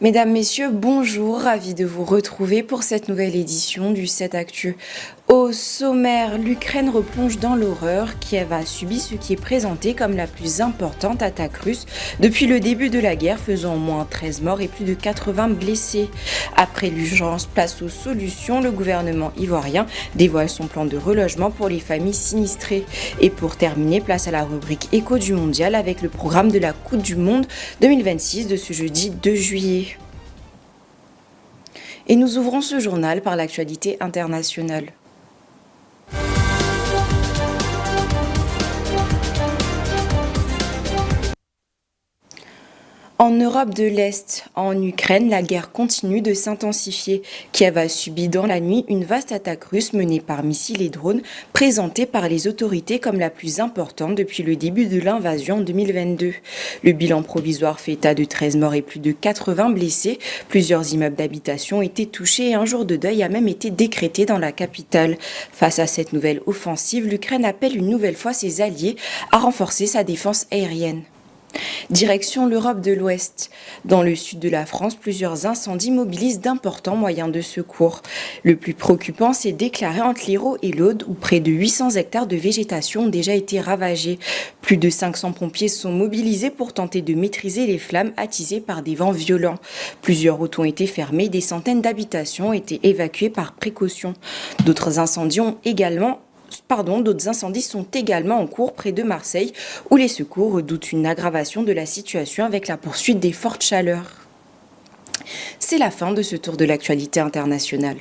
Mesdames, Messieurs, bonjour, ravi de vous retrouver pour cette nouvelle édition du 7 Actu. Au sommaire, l'Ukraine replonge dans l'horreur. Kiev a subi ce qui est présenté comme la plus importante attaque russe depuis le début de la guerre, faisant au moins 13 morts et plus de 80 blessés. Après l'urgence, place aux solutions, le gouvernement ivoirien dévoile son plan de relogement pour les familles sinistrées. Et pour terminer, place à la rubrique Écho du mondial avec le programme de la Coupe du Monde 2026 de ce jeudi 2 juillet. Et nous ouvrons ce journal par l'actualité internationale. En Europe de l'Est, en Ukraine, la guerre continue de s'intensifier. Kiev a subi dans la nuit une vaste attaque russe menée par missiles et drones, présentée par les autorités comme la plus importante depuis le début de l'invasion en 2022. Le bilan provisoire fait état de 13 morts et plus de 80 blessés. Plusieurs immeubles d'habitation ont été touchés et un jour de deuil a même été décrété dans la capitale. Face à cette nouvelle offensive, l'Ukraine appelle une nouvelle fois ses alliés à renforcer sa défense aérienne. Direction l'Europe de l'Ouest. Dans le sud de la France, plusieurs incendies mobilisent d'importants moyens de secours. Le plus préoccupant s'est déclaré entre l'Hérault et l'Aude, où près de 800 hectares de végétation ont déjà été ravagés. Plus de 500 pompiers sont mobilisés pour tenter de maîtriser les flammes attisées par des vents violents. Plusieurs routes ont été fermées et des centaines d'habitations ont été évacuées par précaution. D'autres incendies sont également en cours près de Marseille, où les secours redoutent une aggravation de la situation avec la poursuite des fortes chaleurs. C'est la fin de ce tour de l'actualité internationale.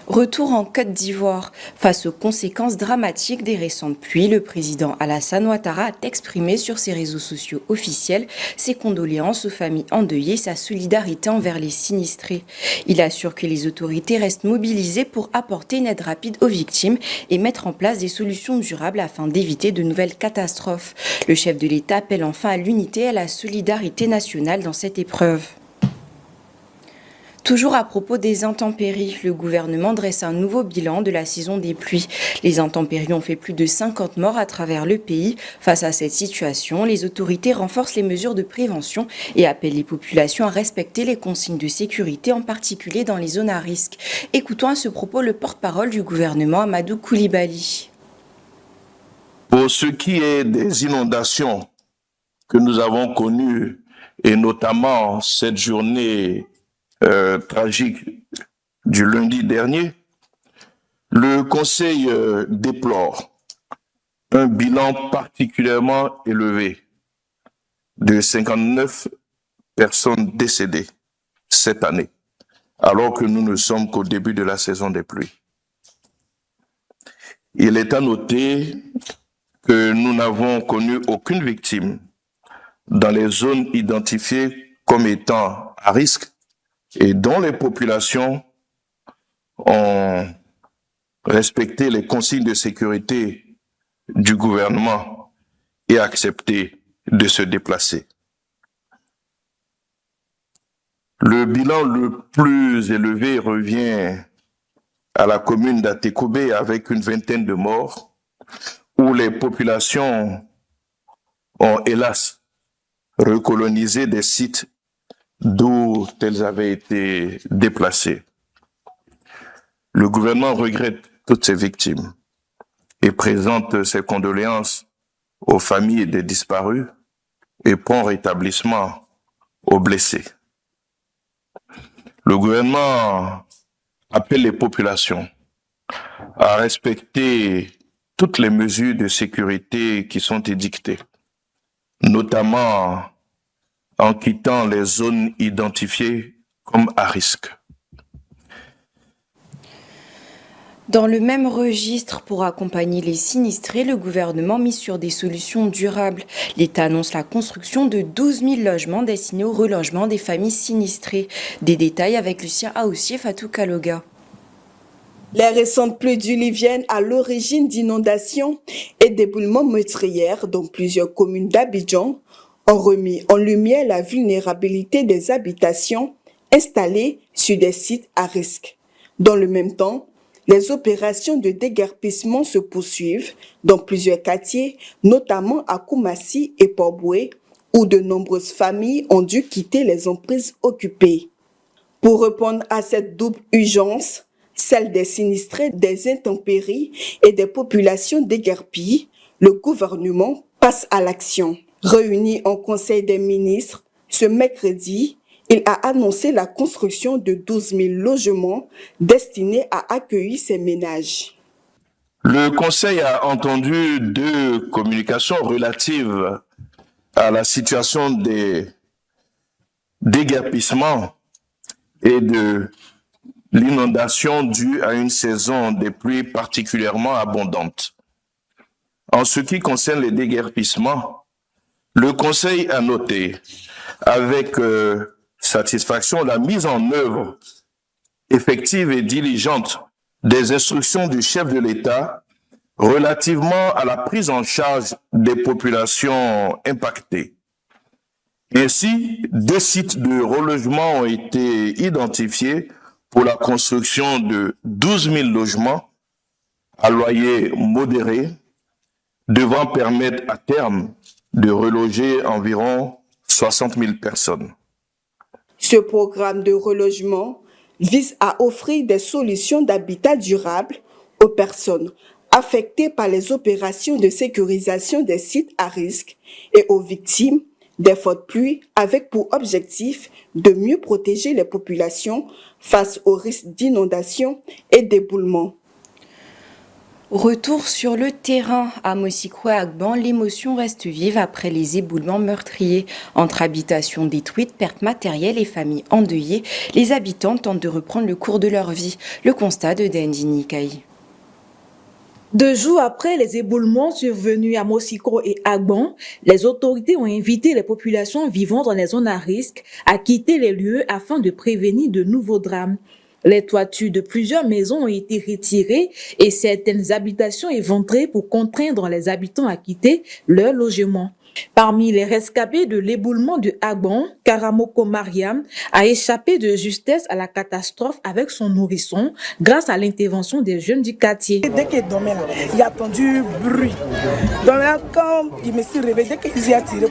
Retour en Côte d'Ivoire. Face aux conséquences dramatiques des récentes pluies, le président Alassane Ouattara a exprimé sur ses réseaux sociaux officiels ses condoléances aux familles endeuillées et sa solidarité envers les sinistrés. Il assure que les autorités restent mobilisées pour apporter une aide rapide aux victimes et mettre en place des solutions durables afin d'éviter de nouvelles catastrophes. Le chef de l'État appelle enfin à l'unité et à la solidarité nationale dans cette épreuve. Toujours à propos des intempéries, le gouvernement dresse un nouveau bilan de la saison des pluies. Les intempéries ont fait plus de 50 morts à travers le pays. Face à cette situation, les autorités renforcent les mesures de prévention et appellent les populations à respecter les consignes de sécurité, en particulier dans les zones à risque. Écoutons à ce propos le porte-parole du gouvernement, Amadou Koulibaly. Pour ce qui est des inondations que nous avons connues, et notamment cette journée tragique du lundi dernier, le Conseil déplore un bilan particulièrement élevé de 59 personnes décédées cette année, alors que nous ne sommes qu'au début de la saison des pluies. Il est à noter que nous n'avons connu aucune victime dans les zones identifiées comme étant à risque et dont les populations ont respecté les consignes de sécurité du gouvernement et accepté de se déplacer. Le bilan le plus élevé revient à la commune d'Atekoubé avec une vingtaine de morts, où les populations ont hélas recolonisé des sites d'où elles avaient été déplacées. Le gouvernement regrette toutes ces victimes et présente ses condoléances aux familles des disparus et prompt rétablissement aux blessés. Le gouvernement appelle les populations à respecter toutes les mesures de sécurité qui sont édictées, notamment en quittant les zones identifiées comme à risque. Dans le même registre, pour accompagner les sinistrés, le gouvernement mise sur des solutions durables. L'État annonce la construction de 12 000 logements destinés au relogement des familles sinistrées. Des détails avec Lucien Aoussier, Fatou Kaloga. Les récentes pluies diluviennes à l'origine d'inondations et d'éboulements meurtrières dans plusieurs communes d'Abidjan ont remis en lumière la vulnérabilité des habitations installées sur des sites à risque. Dans le même temps, Les opérations de déguerpissement se poursuivent dans plusieurs quartiers, notamment à Koumassi et Port-Boué, où de nombreuses familles ont dû quitter les emprises occupées. Pour répondre à cette double urgence, celle des sinistrés des intempéries et des populations déguerpies, le gouvernement passe à l'action. Réuni en Conseil des ministres, ce mercredi, il a annoncé la construction de 12 000 logements destinés à accueillir ces ménages. Le Conseil a entendu deux communications relatives à la situation des déguerpissements et de l'inondation due à une saison des pluies particulièrement abondante. En ce qui concerne les déguerpissements, le Conseil a noté avec satisfaction la mise en œuvre effective et diligente des instructions du chef de l'État relativement à la prise en charge des populations impactées. Ainsi, 2 sites de relogement ont été identifiés pour la construction de 12 000 logements à loyer modéré, devant permettre à terme de reloger environ 60 000 personnes. Ce programme de relogement vise à offrir des solutions d'habitat durable aux personnes affectées par les opérations de sécurisation des sites à risque et aux victimes des fortes pluies, avec pour objectif de mieux protéger les populations face aux risques d'inondation et d'éboulement. Retour sur le terrain à Mosikwa-Agban, l'émotion reste vive après les éboulements meurtriers. Entre habitations détruites, pertes matérielles et familles endeuillées, les habitants tentent de reprendre le cours de leur vie. Le constat de Dendini Kai. 2 jours après les éboulements survenus à Mosikwa et Agban, les autorités ont invité les populations vivant dans les zones à risque à quitter les lieux afin de prévenir de nouveaux drames. Les toitures de plusieurs maisons ont été retirées et certaines habitations éventrées pour contraindre les habitants à quitter leur logement. Parmi les rescapés de l'éboulement de Agban, Karamoko Mariam a échappé de justesse à la catastrophe avec son nourrisson grâce à l'intervention des jeunes du quartier. Dès qu'il dormait là, il a entendu bruit. Donc là, quand il me suis réveillé, dès qu'ils y ont tiré,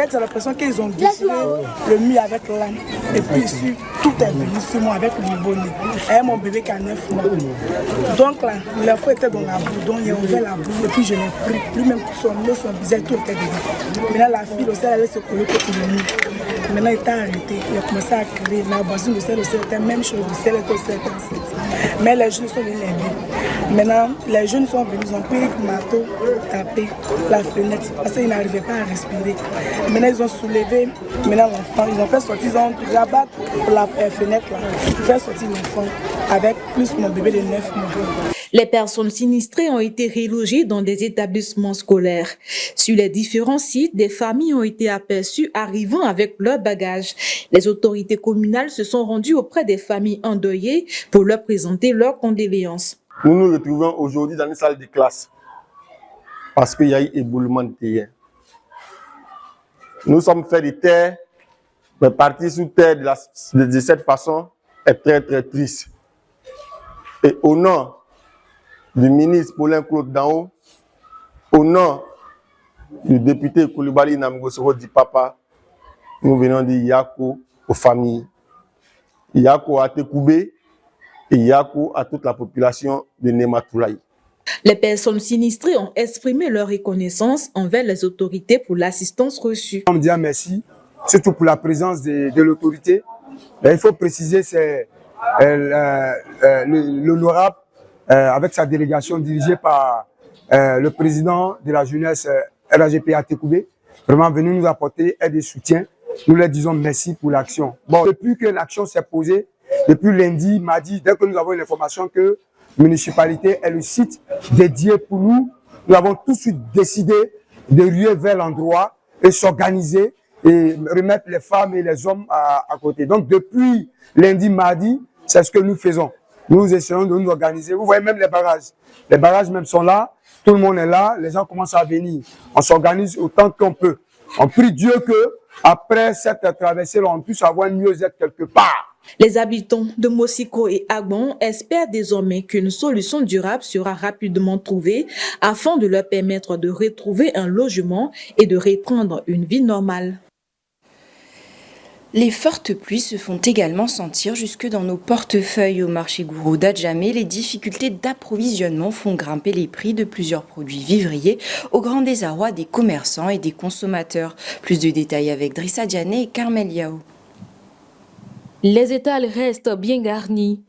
j'ai l'impression qu'ils ont déchiré le mur avec l'âme. Et puis ici, tout est venu sur moi avec le nouveau-né. Et mon bébé qui a 9 mois. Donc là, l'enfant était dans la boue, donc il a ouvert la boue et puis je l'ai pris. Lui-même, son nez, son visage, tout était dedans. Maintenant, la fille, elle allait se coller contre le mur. Maintenant, il était arrêté. Il a commencé à crier. La voisine de celle c'était la même chose. Celle était aussi enceinte. Mais les jeunes sont venus l'aider. Maintenant, les jeunes sont venus, ils ont pris le marteau, tapé la fenêtre parce qu'ils n'arrivaient pas à respirer. Maintenant, ils ont soulevé l'enfant. Ils ont fait sortir, ils ont rabattu la fenêtre là. Ils ont fait sortir l'enfant avec plus mon bébé de 9 mois. Les personnes sinistrées ont été relogées dans des établissements scolaires. Sur les différents sites, des familles ont été aperçues arrivant avec leurs bagages. Les autorités communales se sont rendues auprès des familles endeuillées pour leur présenter leurs condoléances. Nous nous retrouvons aujourd'hui dans une salle de classe parce qu'il y a eu éboulement de terre. Nous sommes faits de terre, mais partir sous terre de cette façon est très très triste. Et au nom du ministre Paulin Claude Daon, au nom du député Koulibaly Namgosoro dit Papa, nous venons dire Yako aux familles, Yako à Tekoubé et Yako à toute la population de Nématoulaye. Les personnes sinistrées ont exprimé leur reconnaissance envers les autorités pour l'assistance reçue. On dit merci, surtout pour la présence de l'autorité. Il faut préciser, c'est l'honorable avec sa délégation dirigée par le président de la jeunesse RAGP à Tekoubé, vraiment venu nous apporter aide et soutien. Nous leur disons merci pour l'action. Bon, depuis que l'action s'est posée, depuis lundi, mardi, dès que nous avons une information que la municipalité est le site dédié pour nous, nous avons tout de suite décidé de ruer vers l'endroit et s'organiser et remettre les femmes et les hommes à côté. Donc depuis lundi, mardi, c'est ce que nous faisons. Nous essayons de nous organiser. Vous voyez même les barrages. Les barrages même sont là. Tout le monde est là. Les gens commencent à venir. On s'organise autant qu'on peut. On prie Dieu que après cette traversée, on puisse avoir une mieux-être quelque part. Les habitants de Mosiko et Agbon espèrent désormais qu'une solution durable sera rapidement trouvée afin de leur permettre de retrouver un logement et de reprendre une vie normale. Les fortes pluies se font également sentir jusque dans nos portefeuilles. Au marché Gourou d'Adjamé, les difficultés d'approvisionnement font grimper les prix de plusieurs produits vivriers au grand désarroi des commerçants et des consommateurs. Plus de détails avec Drissa Diané et Carmel Yao. Les étals restent bien garnis.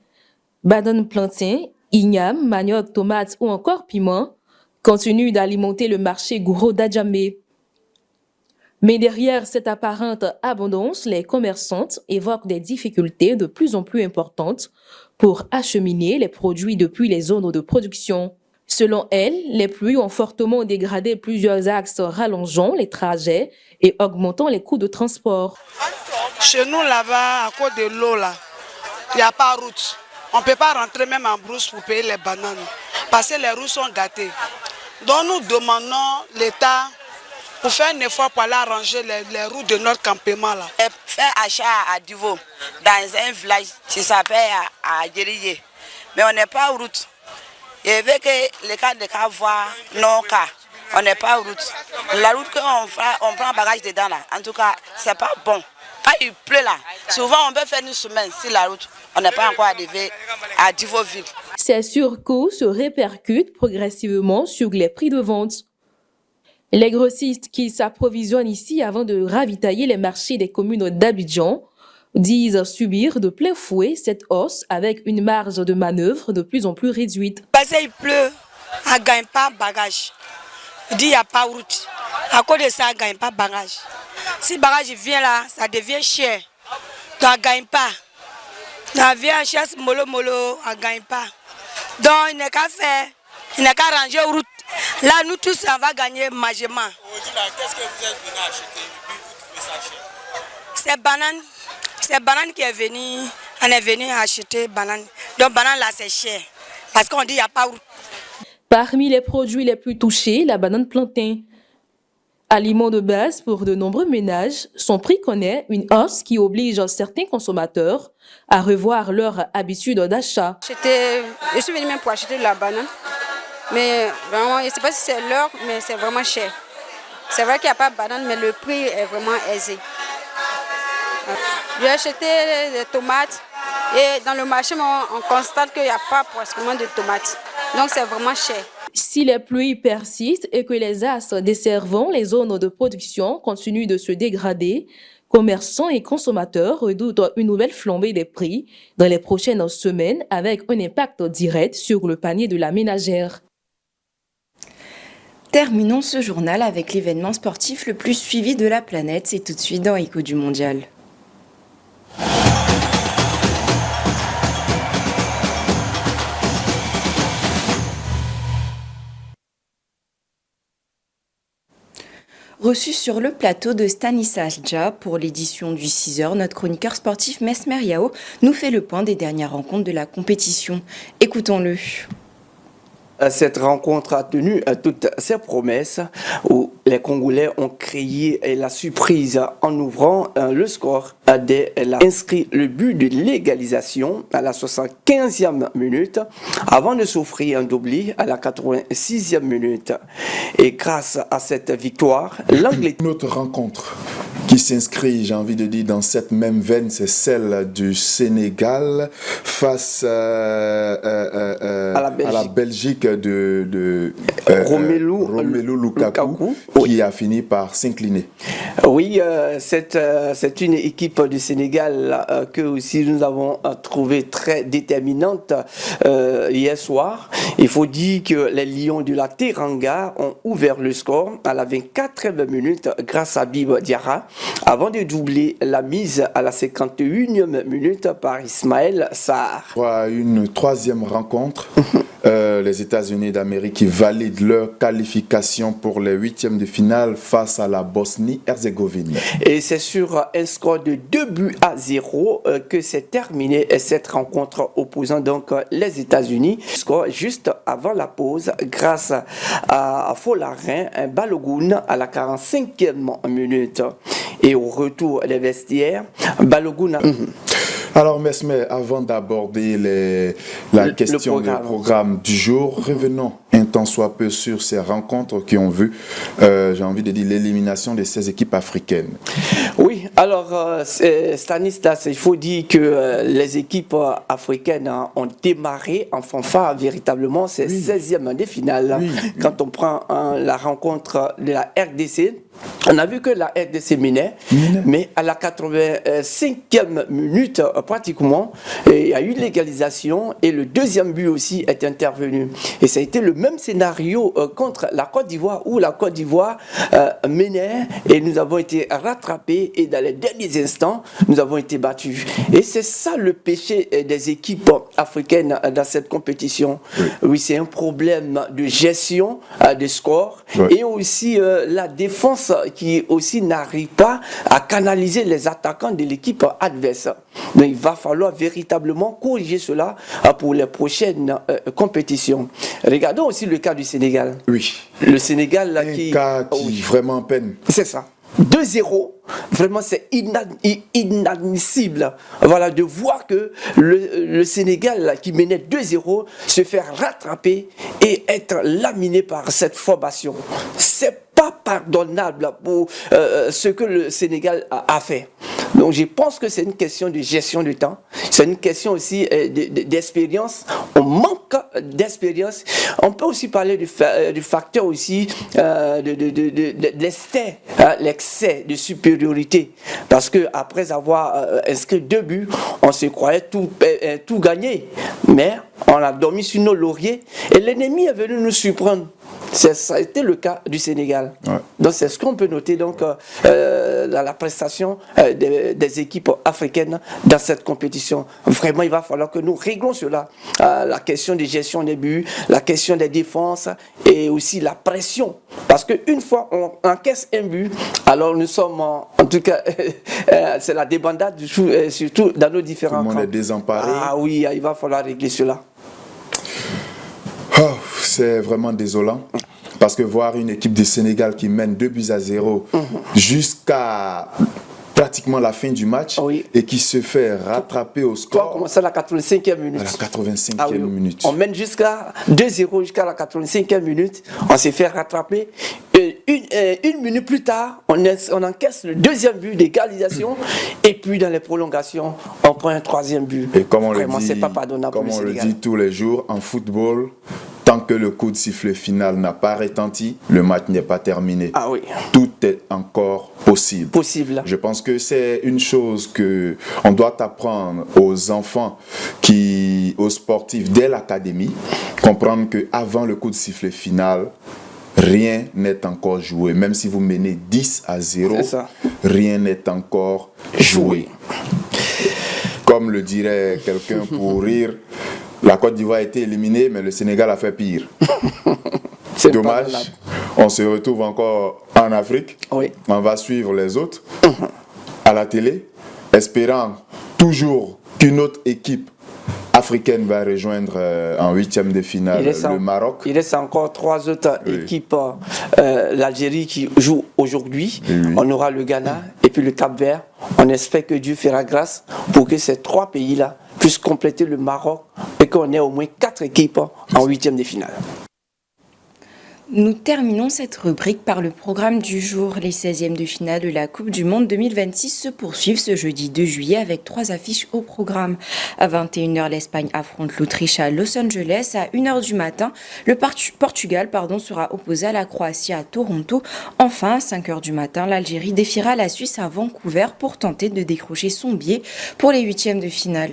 Banane plantain, igname, manioc, tomates ou encore piment continuent d'alimenter le marché Gourou d'Adjamé. Mais derrière cette apparente abondance, les commerçantes évoquent des difficultés de plus en plus importantes pour acheminer les produits depuis les zones de production. Selon elles, les pluies ont fortement dégradé plusieurs axes, rallongeant les trajets et augmentant les coûts de transport. Chez nous, là-bas, à cause de l'eau, là, il n'y a pas de route. On ne peut pas rentrer même en brousse pour payer les bananes, parce que les routes sont gâtées. Donc nous demandons l'État pour faire un effort pour aller arranger les routes de notre campement. Là. Faire achat à Divo, dans un village qui s'appelle à Djeriye. Mais on n'est pas en route. Et avec les cas de cas voient nos cas, on n'est pas en route. La route qu'on prend bagage dedans, là, en tout cas, c'est pas bon. Quand il pleut là, souvent on peut faire une semaine sur la route. On n'est pas encore arrivé à Divoville. Ces surcoûts se répercutent progressivement sur les prix de vente. Les grossistes qui s'approvisionnent ici avant de ravitailler les marchés des communes d'Abidjan disent subir de plein fouet cette hausse avec une marge de manœuvre de plus en plus réduite. Parce qu'il pleut, on ne gagne pas de bagage. Il dit qu'il n'y a pas de route. À cause de ça, on ne gagne pas de bagage. Si le bagage vient là, ça devient cher. Donc on ne gagne pas. Ça vient cher, mollo, on ne gagne pas. Donc il n'est qu'à faire, il n'est qu'à ranger la route. Là, nous tous, on va gagner majement. Qu'est-ce que vous êtes venu acheter et puis vous trouvez ça cher? C'est banane qui est venue. On est venu acheter banane. Donc banane là, c'est cher. Parce qu'on dit qu'il n'y a pas de route. Parmi les produits les plus touchés, la banane plantain. Aliment de base pour de nombreux ménages, son prix connaît une hausse qui oblige certains consommateurs à revoir leur habitude d'achat. Je suis venue même pour acheter de la banane. Mais vraiment, je ne sais pas si c'est l'heure, mais c'est vraiment cher. C'est vrai qu'il n'y a pas de banane, mais le prix est vraiment aisé. J'ai acheté des tomates et dans le marché, on constate qu'il n'y a pas pratiquement de tomates. Donc c'est vraiment cher. Si les pluies persistent et que les asses desservant les zones de production continuent de se dégrader, commerçants et consommateurs redoutent une nouvelle flambée des prix dans les prochaines semaines avec un impact direct sur le panier de la ménagère. Terminons ce journal avec l'événement sportif le plus suivi de la planète. C'est tout de suite dans Écho du Mondial. Reçu sur le plateau de Stanislas Dja pour l'édition du 6h, notre chroniqueur sportif Mesmer Yao nous fait le point des dernières rencontres de la compétition. Écoutons-le. Cette rencontre a tenu toutes ses promesses où les Congolais ont créé la surprise en ouvrant le score dès inscrit le but de l'égalisation à la 75e minute avant de s'offrir un doublé à la 86e minute. Et grâce à cette victoire, l'Angleterre... Une autre rencontre qui s'inscrit, j'ai envie de dire, dans cette même veine, c'est celle du Sénégal face à la Belgique de Romelu Lukaku, qui a fini par s'incliner. Oui, c'est une équipe du Sénégal que aussi nous avons trouvé très déterminante hier soir. Il faut dire que les Lions de la Teranga ont ouvert le score à la 24e minute grâce à Bib Diarra, avant de doubler la mise à la 51e minute par Ismaël Sarr. Une troisième rencontre, les États-Unis d'Amérique qui valident leur qualification pour les huitièmes de finale face à la Bosnie-Herzégovine. Et c'est sur un score de 2-0 que s'est terminée cette rencontre opposant donc les États-Unis. Score juste avant la pause grâce à Folarin Balogun à la 45e minute. Et au retour des vestiaires, Balogun... Alors, Mesme, avant d'aborder la question du programme du jour, revenons un tant soit peu sur ces rencontres qui ont vu, j'ai envie de dire, l'élimination de ces équipes africaines. Oui, alors, Stanislas, il faut dire que les équipes africaines ont démarré en fanfare véritablement ces 16e des finales. Oui. Quand on prend la rencontre de la RDC, on a vu que la RDC menait, mais à la 85e minute, pratiquement, il y a eu l'égalisation et le deuxième but aussi est intervenu. Et ça a été le même scénario contre la Côte d'Ivoire, où la Côte d'Ivoire menait et nous avons été rattrapés et dans les derniers instants, nous avons été battus. Et c'est ça le péché des équipes africaines dans cette compétition. Oui, c'est un problème de gestion des scores et aussi la défense qui aussi n'arrive pas à canaliser les attaquants de l'équipe adverse. Donc il va falloir véritablement corriger cela pour les prochaines compétitions. Regardons aussi le cas du Sénégal. Oui. Le Sénégal là, un cas qui vraiment peine. C'est ça. 2-0, vraiment c'est inadmissible, voilà, de voir que le Sénégal là, qui menait 2-0 se faire rattraper et être laminé par cette formation. C'est pas pardonnable pour ce que le Sénégal a fait. Donc je pense que c'est une question de gestion du temps, c'est une question aussi d'expérience. On manque d'expérience. On peut aussi parler du facteur aussi de l'excès de supériorité, parce que après avoir inscrit 2 buts, on se croyait tout gagné, mais on a dormi sur nos lauriers et l'ennemi est venu nous surprendre. Ça a été le cas du Sénégal. Ouais. Donc c'est ce qu'on peut noter donc, dans la prestation des équipes africaines dans cette compétition. Vraiment, il va falloir que nous réglons cela. La question de gestion des buts, la question des défenses et aussi la pression. Parce qu'une fois on encaisse un but, alors nous sommes en tout cas, c'est la débandade surtout dans nos différents camps. Tout le monde est désemparé. Ah oui, il va falloir régler cela. Oh, c'est vraiment désolant. Parce que voir une équipe du Sénégal qui mène 2-0 jusqu'à pratiquement la fin du match et qui se fait rattraper au score. On commence à la 85e minute. À la 85e minute. On mène jusqu'à 2-0 jusqu'à la 85e minute. On s'est fait rattraper. Une minute plus tard, on encaisse le deuxième but d'égalisation et puis dans les prolongations, on prend un troisième but. Et comme on Vraiment, c'est pas pardonnable comme on le dit tous les jours, en football, tant que le coup de sifflet final n'a pas retenti, le match n'est pas terminé. Ah oui. Tout est encore possible. Possible. Je pense que c'est une chose que on doit apprendre aux enfants, aux sportifs dès l'académie, comprendre que avant le coup de sifflet final, rien n'est encore joué. Même si vous menez 10-0, rien n'est encore joué. Comme le dirait quelqu'un pour rire, la Côte d'Ivoire a été éliminée, mais le Sénégal a fait pire. C'est dommage. On se retrouve encore en Afrique. Oui. On va suivre les autres à la télé, espérant toujours qu'une autre équipe africaine va rejoindre en 8e de finale le Maroc. Il reste encore 3 autres équipes. L'Algérie qui joue aujourd'hui. On aura le Ghana et puis le Cap-Vert. On espère que Dieu fera grâce pour que ces 3 pays-là puissent compléter le Maroc et qu'on ait au moins 4 équipes en 8e de finale. Nous terminons cette rubrique par le programme du jour. Les 16e de finale de la Coupe du Monde 2026 se poursuivent ce jeudi 2 juillet avec 3 affiches au programme. À 21h, l'Espagne affronte l'Autriche à Los Angeles. À 1h du matin, le Portugal sera opposé à la Croatie à Toronto. Enfin, à 5h du matin, l'Algérie défiera la Suisse à Vancouver pour tenter de décrocher son billet pour les 8e de finale.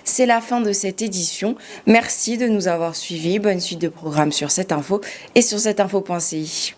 C'est la fin de cette édition. Merci de nous avoir suivis. Bonne suite de programme sur cette info et sur cetteinfo.ci.